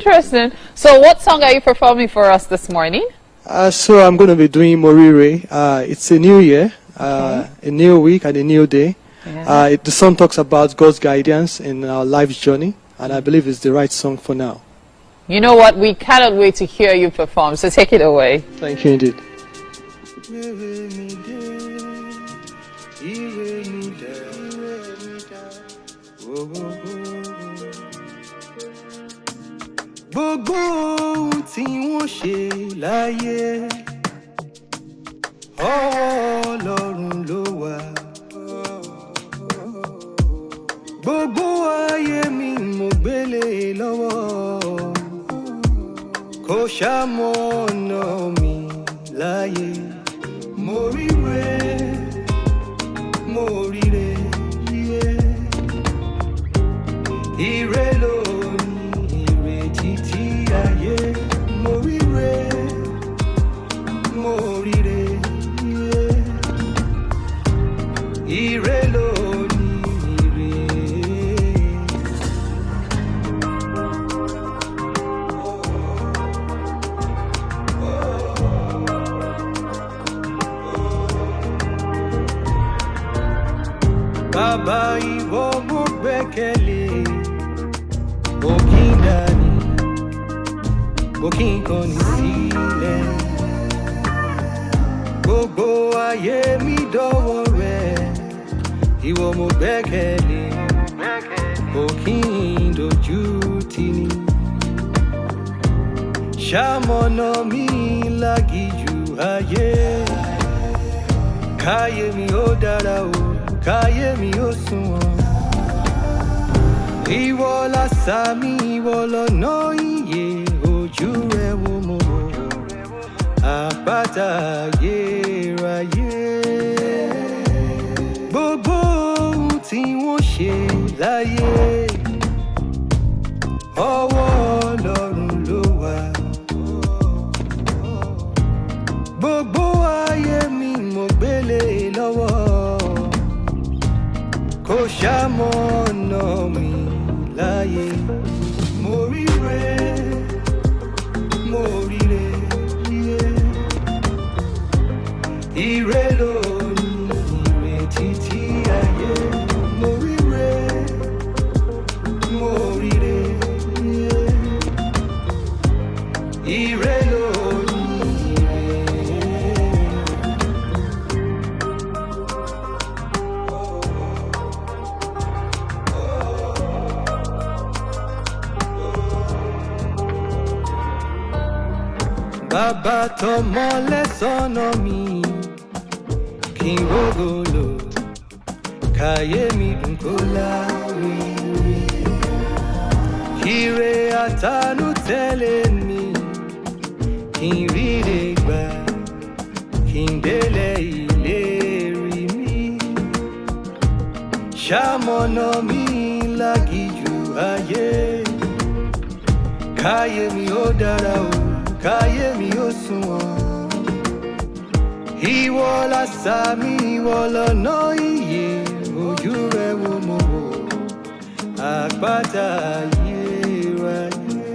Interesting. So what song are you performing for us this morning? So I'm going to be doing Morire. It's a new year, a new week and a new day. Yeah. The song talks about God's guidance in our life's journey, and I believe it's the right song for now. You know what? We cannot wait to hear you perform, so take it away. Thank you indeed. Gbogbo ohun tí wọ́n ṣe láyé ọwọ́ Ọlọ́run ló wà. Gbogbo ayé mi mo gbélé lọ́wọ́, kò ṣamọ̀nà mi láyé. Mo ríre, mo ríre, ire lónìí, ire títí ayé. Mo ríre, mo ríre, ire lónìí, ire. Bàbá ìwọ mo gbẹ́kẹ̀lé, òkín dání, òkín kọ̀ní sílẹ̀. Gbogbo ayé mi dọ́wọ́ rẹ̀, ìwọ mo gbẹ́kẹ̀lé, òkín dojú tì ní. Ṣamọ̀nà mi lágìjù ayé, káyé mi ó dára o, káyé mi ó sunwọ̀n. Ìwọ lásà mi, ìwọ lọ́nà ìyè, ojú rẹ wo mo wò, àpáta ayérayé. Gbogbo ohun tí wọ́n ṣe láyé ọwọ́ Ọlọ́run ló wà. Gbogbo ayé mi mo gbélé lọ́wọ́, kò ṣamọ̀nà mi láyé. Mo ríre, mo ríre, ire lónìí, ire títí ayé. Mo ríre, mo ríre, ire lónìí, ire. Bàbá tọmọ lẹ́sọ̀nà mi, kí n rógòlò, káyé mi dùn kó láwìrì. Ire àtàánú tẹ̀lé mi, kí n ríre gbà, kí n délé ìlérí mi. Ṣamọ̀nà mi lágìjù ayé, káyé mi ó dára o, káyé mi ó sunwọ̀n. Ìwọ lásà mi, ìwọ lọ́nà ìyè, ojú rẹ wo mo wò, àpáta ayérayé.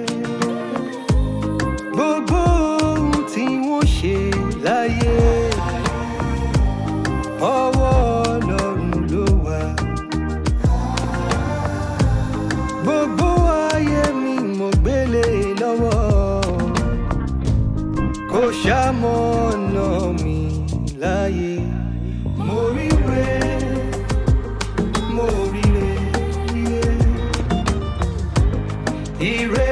Gbogbo ohun tí wọ́n ṣe láyé ọwọ́ Ọlọ́run ló wà. Gbogbo ayé mi mo gbélé lọ́wọ́, kò ṣamọ̀nà mi láyé. Mo ríre, mo ríre, ire